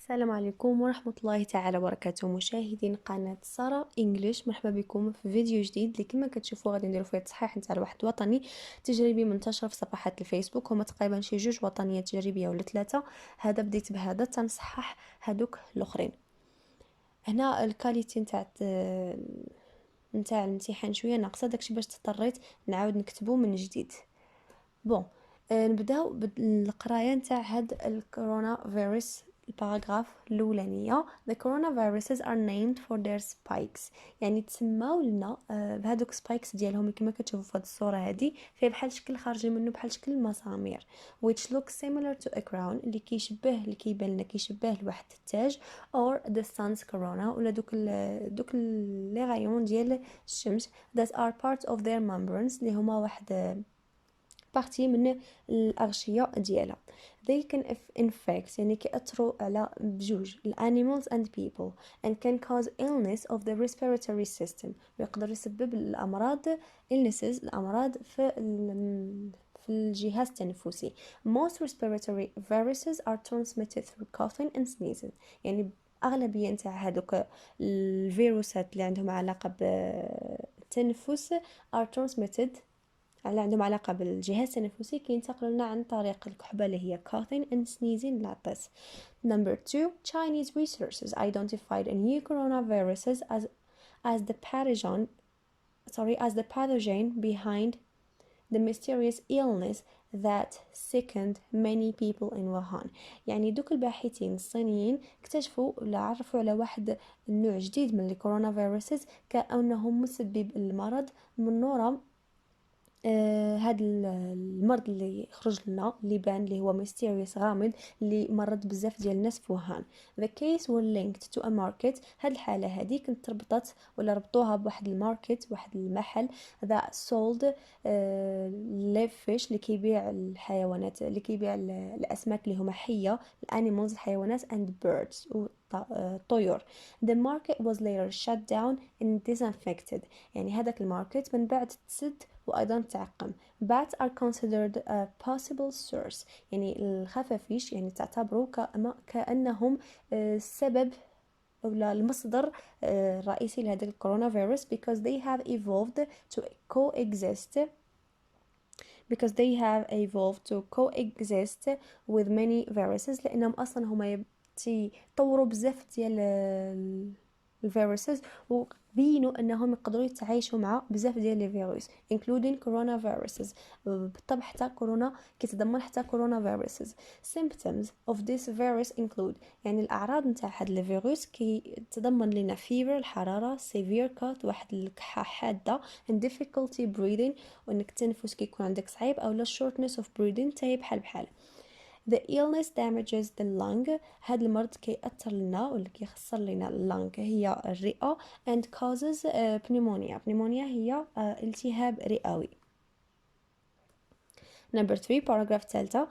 السلام عليكم ورحمة الله تعالى وبركاته مشاهدين قناة سارة انجليش. مرحبا بكم في فيديو جديد اللي كما كتشوفوا غادي نديرو فيه تصحيح نتاع الواحد وطني تجريبي منتشر في صفحات الفيسبوك. هما تقريبا شي 2 وطنيات تجريبيه ولا 3. هذا بديت بهذا تنصحح هادوك الاخرين. هنا الكاليتي نتاع الامتحان شويه ناقصه، داكشي باش اضطريت نعاود نكتبو من جديد. بون نبداو بالقرايه نتاع هاد الكورونا فيروس. الباراغراف الاولانيه the coronaviruses are named for their spikes، يعني تسماو لنا بهذوك سبايكس ديالهم كما كتشوفوا في هاد الصوره هادي فيه بحال شكل خارجين منه بحال شكل المسامير which look similar to a crown اللي كيبان لنا كيشبه لواحد التاج or the sun's corona ولا دوك لي غايون ديال الشمس that are part of their membranes اللي هما واحد بارتي من الأغشية ديالها. they can infect يعني كيأثروا على بجوج animals and people and can cause illness of the respiratory system ويقدر يسبب الأمراض الأمراض في الجهاز التنفسي. most respiratory viruses are transmitted through coughing and sneezing، يعني أغلبية نتاع هادوك الفيروسات اللي عندهم علاقة بالتنفس are transmitted اللي عندهم علاقة بالجهاز التنفسي كينتقلوا لنا عن طريق الكحبة اللي هي coughing and sneezing العطس. Number 2 Chinese researchers identified a new coronaviruses as the pathogen behind the mysterious illness that sickened many people in Wuhan. يعني دوك الباحثين الصينيين اكتشفوا ولا عرفوا على واحد النوع جديد من الكورونا فيروسز كأنه مسبب المرض من نورا هاد المرض اللي خرج لنا اللي بان اللي هو ميستيريوس غامض اللي مرض بزاف ديال الناس في ووهان. the case were linked to a market. هاد الحاله هذه كنت ربطت ولا ربطوها بواحد الماركت واحد المحل that sold live fish اللي كيبيع الحيوانات اللي كيبيع الاسماك اللي هما حيه الانيمالز الحيوانات and birds الطيور. the market was later shut down and disinfected، يعني هذاك الماركت من بعد تسد وأيضا تعقم. bats are considered a possible source، يعني الخفافيش يعني تعتبروا كأنهم السبب أو المصدر الرئيسي لهذا الكورونا فيروس because they have evolved to coexist with many viruses، لأنهم أصلا هما يطوروا بزاف ديال الفيروسز وبينوا انهم يقدروا يتعايشوا مع بزاف ديال لي فيروس including coronaviruses. بالطبع حتى كورونا كيتضمن حتى coronaviruses. symptoms of this virus include، يعني الاعراض نتاع هاد الفيروس كيتضمن لنا fever الحراره severe cough واحد الكحه حاده and difficulty breathing وانك التنفس كيكون عندك صعيب او shortness of breathing تاهي بحال. The illness damages the lung، هاد المرض كيأثر لنا ولا كيخسر لنا اللنج هي الرئة and causes pneumonia. pneumonia هي التهاب رئوي. Number 3 paragraph ثالثة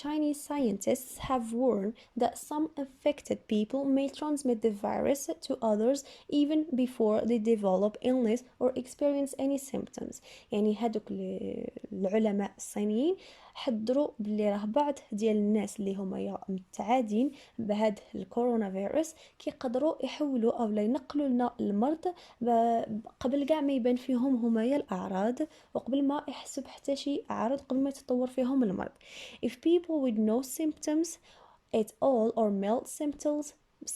Chinese scientists have warned that some infected people may transmit the virus to others even before they develop illness or experience any symptoms. يعني هادوك العلماء الصينيين حذروا بلي راه بعض ديال الناس اللي هما متعادين بهاد الكورونا فيروس كيقدروا يحولوا او ينقلوا لنا المرض قبل كاع ما يبان فيهم هما الاعراض وقبل ما يحسوا بحتى شي اعراض قبل ما يتطور فيهم المرض. if people with no symptoms at all or mild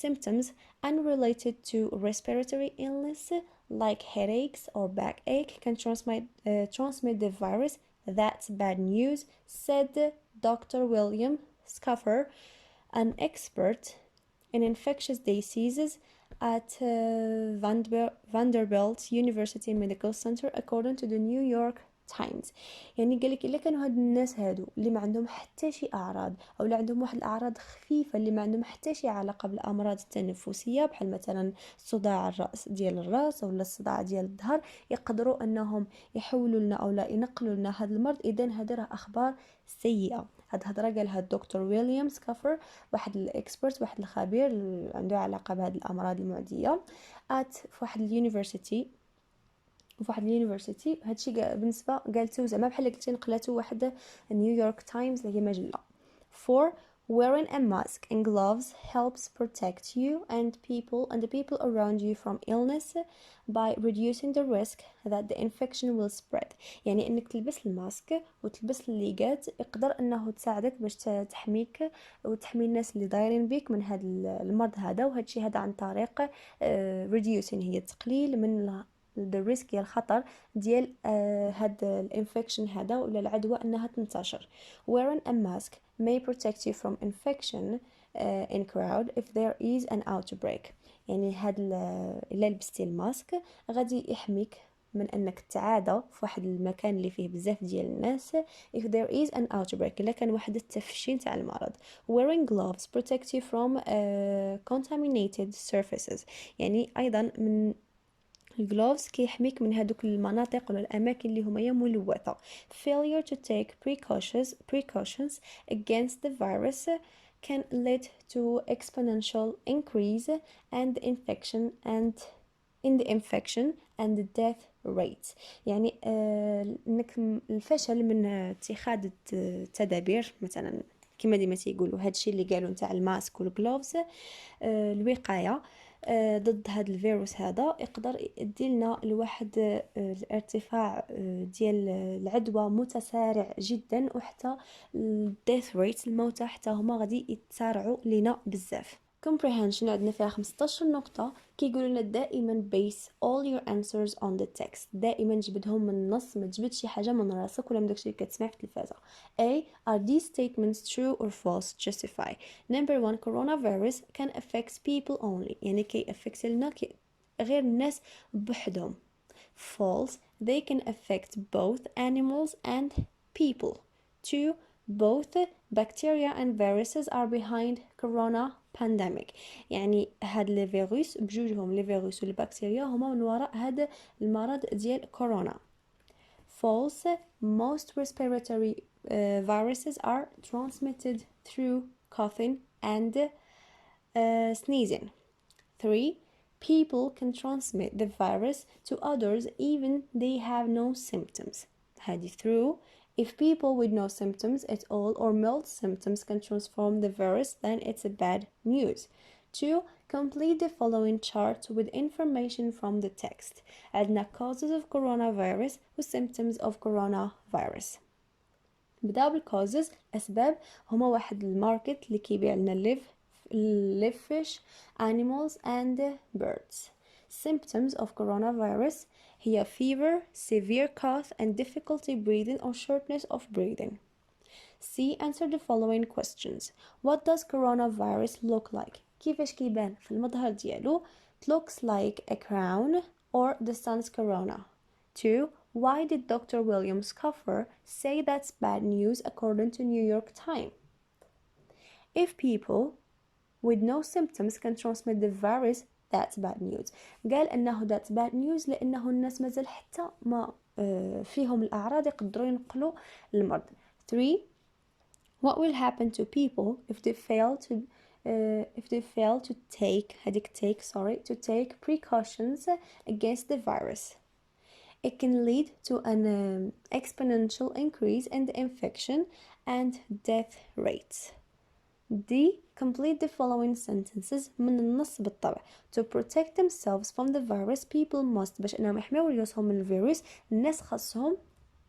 symptoms unrelated to respiratory illness like headaches or backache can transmit the virus, that's bad news, said Dr. William Scuffer, an expert in infectious diseases at Vanderbilt University Medical Center according to the New York Times. يعني قالك الا كانوا هاد الناس هادو اللي ما عندهم حتى شي اعراض او اللي عندهم واحد الاعراض خفيفه اللي ما عندهم حتى شي علاقه بالامراض التنفسيه بحال مثلا صداع الراس ولا الصداع ديال الظهر يقدروا انهم يحولوا لنا او لا ينقلوا لنا هذا المرض. اذا هذا راه اخبار سيئه. هاد الهضره قالها الدكتور ويليام سكافر واحد الاكسبرت واحد الخبير اللي عنده علاقه بهذه الامراض المعديه في واحد اليونيفرسيتي هادشي بالنسبه قالته زعما بحال قلتي نقلاتو واحد نيويورك تايمز اللي هي مجله. 4 Wearing a mask and gloves helps protect you and the people around you from illness by reducing the risk that the infection will spread. يعني انك تلبس الماسك وتلبس الليقات يقدر انه تساعدك باش تحميك وتحمي الناس اللي دايرين بيك من هذا المرض هذا، وهذا الشيء هذا عن طريق reducing هي تقليل من الريسك، هي الخطر ديال هاد الانفكشن هذا ولا العدوى انها تنتشر. Wearing a mask may protect you from infection in crowd if there is an outbreak. يعني إلا لبستي الماسك غادي يحميك من انك تعادى في واحد المكان اللي فيه بزاف ديال الناس if there is an outbreak، الا كان واحد التفشي تاع المرض. Wearing gloves protect you from contaminated surfaces. يعني ايضا من الجلوفز كيحميك من هذوك المناطق ولا الاماكن اللي هما ملوثه. Failure to take precautions against the virus can lead to exponential increase and in the infection and the death rates. يعني انك الفشل من اتخاذ التدابير مثلا كما ديما تيقولوا هادشي اللي قالوا نتاع الماسك والجلوفز الوقايه ضد هذا الفيروس هذا يقدر يدي لنا لواحد الارتفاع ديال العدوى متسارع جدا، وحتى الديث ريت الموتى حتى هما غادي يتسارعوا لينا بزاف. comprehension عندنا فيها 15 نقطة كيقولوا لنا دائما base all your answers on the text. دائما جبدهم من النص، ما تجبد شي حاجة من راسك ولا من داكشي اللي كتسمع في التلفازة. A. Are these statements true or false? Justify. Number 1. Coronavirus can affect people only. يعني كي affect لنا غير الناس بوحدهم. False. They can affect both animals and people. 2. Both bacteria and viruses are behind corona pandemic. يعني هاد الفيروس بجوجهم الفيروس والبكتيريا هما من وراء هذا المرض ديال كورونا. False. Most respiratory viruses are transmitted through coughing and sneezing. 3. People can transmit the virus to others even they have no symptoms. هذه true. If people with no symptoms at all or mild symptoms can transform the virus, then it's a bad news. 2. Complete the following chart with information from the text. عندنا causes of coronavirus و symptoms of coronavirus. بداو بالcauses. أسباب هما واحد الماركت اللي كيبيع لنا live fish, animals and birds. Symptoms of coronavirus هي fever, severe cough and difficulty breathing or shortness of breathing. C. Answer the following questions. What does coronavirus look like? كيفاش كيبان في المظهر ديالو؟ It looks like a crown or the sun's corona. 2. Why did Dr. William Scoffer say that's bad news according to New York Times? If people with no symptoms can transmit the virus, that's bad news. قال انه that's bad news لانه الناس مازال حتى ما فيهم الاعراض يقدروا ينقلوا المرض. 3. What will happen to people if they fail to take precautions against the virus? It can lead to an exponential increase in the infection and death rates. D. Complete the following sentences من النص بالطبع. To protect themselves from the virus, people must باش انهم يحميو ريوسهم من الفيروس الناس خاصهم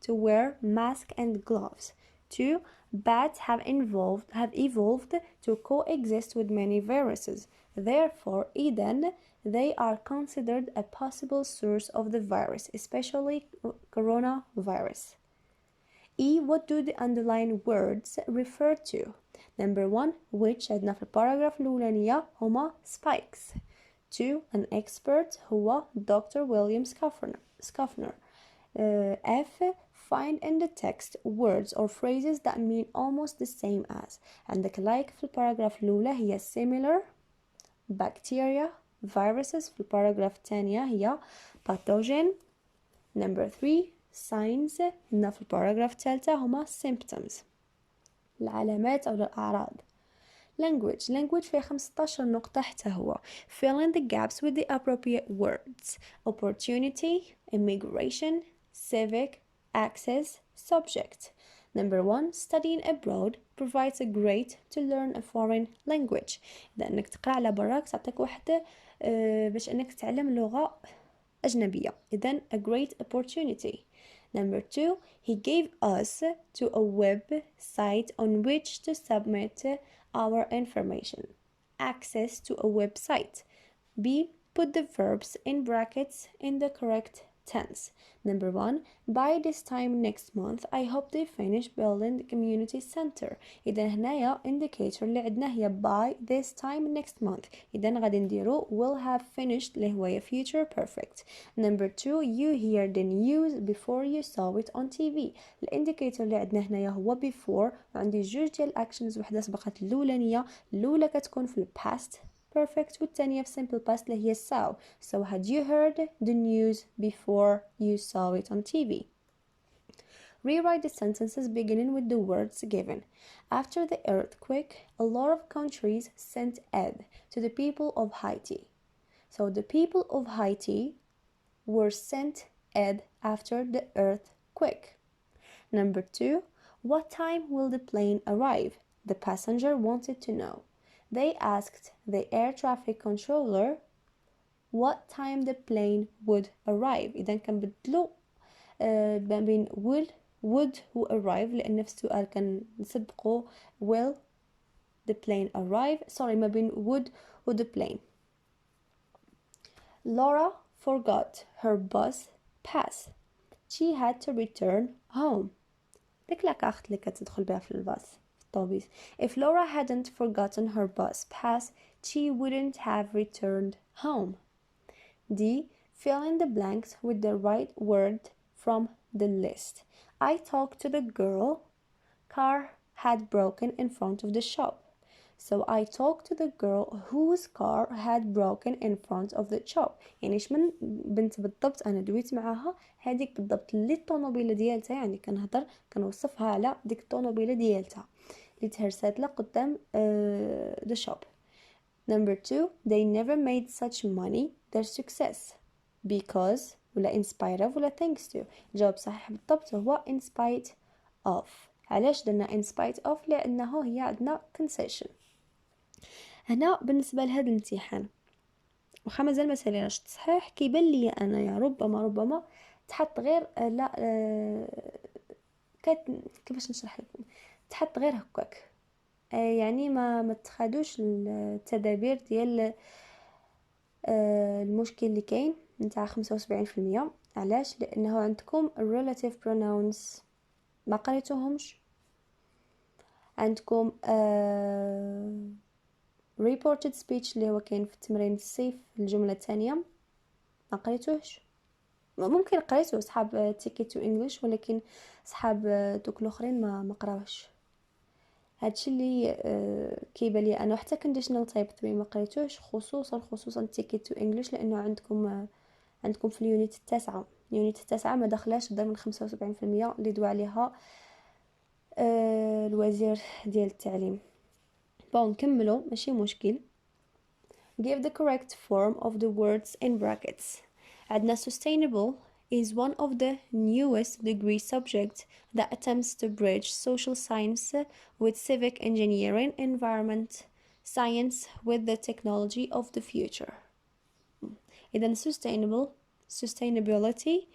to wear mask and gloves. 2. Bats have evolved to coexist with many viruses. Therefore, إذن they are considered a possible source of the virus, especially coronavirus. E. What do the underlying words refer to? Number 1. Which عندنا في الباراجراف الأولانية هما spikes. 2. An expert هو Dr. William Schaffner. F. Find in the text words or phrases that mean almost the same as. عندك like في الباراجراف الأولى هي similar, bacteria, viruses. في الباراجراف الثانية هي pathogen. Number 3. signs. هنا في الباراجراف الثالثة هما symptoms، العلامات أو الأعراض. language فيه 15 نقطة حتى هو. fill in the gaps with the appropriate words. opportunity, immigration, civic, access, subject. Number 1 studying abroad provides a great to learn a foreign language. إذا أنك تقرأ على براك تعطيك واحدة باش أنك تتعلم لغة أجنبية. إذن a great opportunity. Number 2 he gave us to a website on which to submit our information. Access to a website. B. Put the verbs in brackets in the correct tense. Number 1 by this time next month I hope they finish building the community center. إذا هنايا indicator اللي عندنا هي by this time next month. إذا غادي نديرو will have finished اللي هو future perfect. Number 2 you hear the news before you saw it on TV. الانديكيتور اللي عندنا هنايا هو before وعندي جوج ديال actions وحده سبقت الأولانية. الأولى كتكون في past perfect والثانية في simple past اللي هي saw. So had you heard the news before you saw it on TV? Rewrite the sentences beginning with the words given. After the earthquake, a lot of countries sent aid to the people of Haiti. So the people of Haiti were sent aid after the earthquake. Number 2, what time will the plane arrive? The passenger wanted to know. They asked the air traffic controller what time the plane would arrive. إذا كنبدلو ما بين would و arrive لأن في السؤال كان نسبقو will the plane arrive. Sorry ما بين would و the plane. Laura forgot her bus pass. She had to return home. ديك لاكارت اللي كتدخل بها في الباص في الطوبيس. If Laura hadn't forgotten her bus pass, she wouldn't have returned home. D. Fill in the blanks with the right word from the list. I talked to the girl. Car had broken in front of the shop. So I talked to the girl whose car had broken in front of the shop. يعني شمن بنت بالضبط أنا دويت معها هذيك بالضبط اللي الطونوبيلة ديالتها يعني كنهضر كنوصفها على ديك الطونوبيلة ديالتها اللي تهرسات لها قدام the shop. Number 2 they never made such money their success because ولا in spite of ولا thanks to. الجواب صحيح بالضبط هو in spite of. علاش درنا in spite of؟ لأنه هي عندنا concession. هنا بالنسبة لهذا الامتحان وخا مازال ما ساليناش تصحيح كيبان لي انا يا ربما تحط غير لا كيفاش نشرح لكم تحط غير هكاك يعني ما تخادوش التدابير ديال المشكل اللي كاين نتاع 75%. علاش؟ لانه عندكم relative pronouns ما قريتوهمش. عندكم reported speech اللي هو كاين في تمرين الصيف الجملة الثانية ما قريتوهش. ممكن قريتوه صحاب ticket to English ولكن صحاب دوك الاخرين ما قراوهش. هادشي اللي كيبان لي انا حتى conditional type 3 ما قريتوهش خصوصا ticket to English لانه عندكم في اليونت التاسعة ما دخلاش ضمن 75% اللي دوا عليها الوزير ديال التعليم. نكملوا ماشي مشكل. Give the correct form of the words in brackets. عندنا sustainable is one of the newest degree subjects that attempts to bridge social science with civic engineering, environment science with the technology of the future. إذن sustainability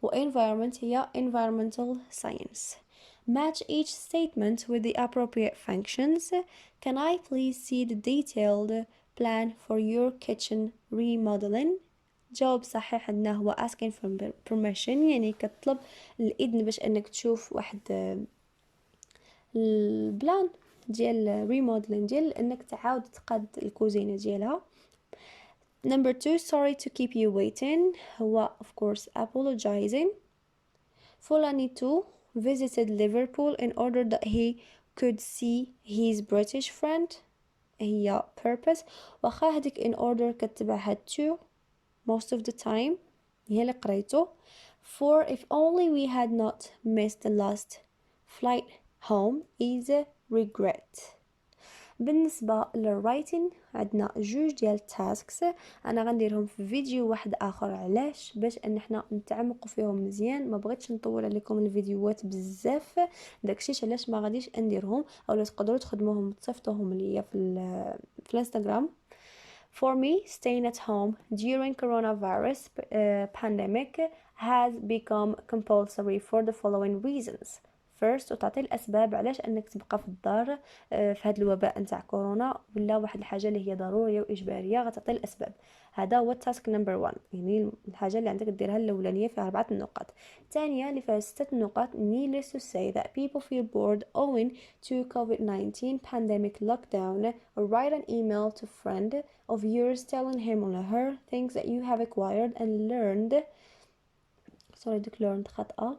و environment هي environmental science. Match each statement with the appropriate functions. Can I please see the detailed plan for your kitchen remodeling? جواب صحيح عندنا هو asking for permission يعني كتطلب الإذن باش أنك تشوف واحد البلان ديال remodeling ديال أنك تعاود تقاد الكوزينة ديالها. Number 2 sorry to keep you waiting هو of course apologizing. فلاني 2 visited Liverpool in order that he could see his British friend هي purpose. واخا هذيك in order كتبعها to most of the time هي اللي قريته. For if only we had not missed the last flight home is a regret. بالنسبه للرايتين عندنا جوج ديال التاسكس، انا غنديرهم في فيديو واحد اخر. علاش؟ باش ان احنا نتعمقوا فيهم مزيان، ما بغيتش نطول عليكم الفيديوهات بزاف، داكشي علاش ما غاديش نديرهم، اولا تقدروا تخدموهم وتصيفطوهم ليا في الانستغرام. For me, staying at home during coronavirus pandemic has become compulsory for the following reasons. First, وتعطي الأسباب علاش أنك تبقى في الدار في هذا الوباء نتاع كورونا، ولا واحد الحاجة اللي هي ضرورية وإجبارية، غتعطي الأسباب. هذا هو التاسك نمبر 1، يعني الحاجة اللي عندك ديرها الأولانية فيها 4 نقاط. الثانية اللي فيها 6 نقاط. Needless to say that people feel bored owing to COVID-19 pandemic lockdown, or write an email to friend of yours telling him or her things that you have acquired and learned. sorry ديك learned خطأ.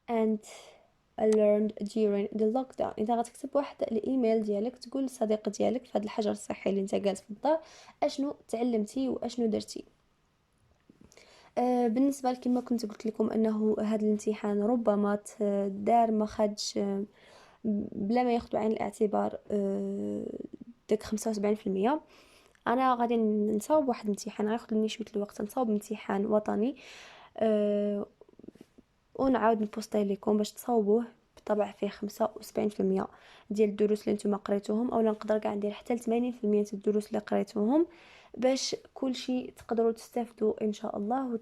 and learned during the lockdown. اذا غتكتب واحد الايميل ديالك تقول للصديق ديالك في هذا الحجر الصحي اللي انت جالس في الدار اشنو تعلمتي واشنو درتي. بالنسبه لكما كنت قلت لكم انه هذا الامتحان ربما دار ما خدش بلا ما ياخذ بعين الاعتبار داك 75%. انا غادي نصاوب واحد الامتحان غياخذ مني شويه الوقت، نصاوب امتحان وطني ونعاود نبوستيه لكم باش تصاوبوه. بالطبع فيه 75% ديال الدروس اللي نتوما قريتوهم، اولا نقدر كاع ندير حتى 80% ديال الدروس اللي قريتوهم، باش كل شيء تقدروا تستافدوا ان شاء الله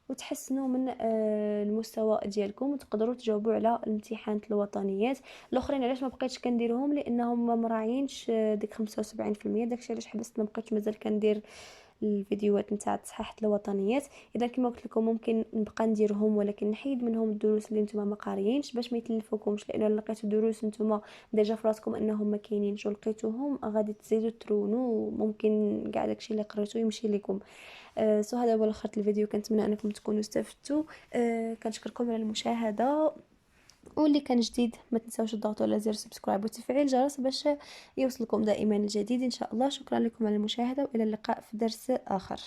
وتحسنوا من المستوى ديالكم، وتقدروا تجاوبوا على الامتحانات الوطنيات الاخرين. علاش ما بقيتش كنديرهم؟ لانهم ما مراعينش ديك 75%. داكشي علاش حبست، ما بقيتش مازال كندير الفيديوهات نتاع تصحيح الوطنيات. اذا كما قلت لكم ممكن نبقى نديرهم، ولكن نحيد منهم الدروس اللي نتوما ما قاريينش باش ما يتلفوكمش، لان لقيتوا دروس نتوما ديجا في راسكم انهم ما كاينينش ولقيتوهم غادي تزيدوا ترونوا، ممكن كاع داكشي اللي قريتو يمشي لكم. هذا هو الاخر الفيديو، كنتمنى انكم تكونوا استفدتوا. كنشكركم على المشاهده، واللي كان جديد ما تنساوش تضغطوا على زر سبسكرايب وتفعيل الجرس باش يوصلكم دائما الجديد ان شاء الله. شكرا لكم على المشاهده، والى اللقاء في درس اخر.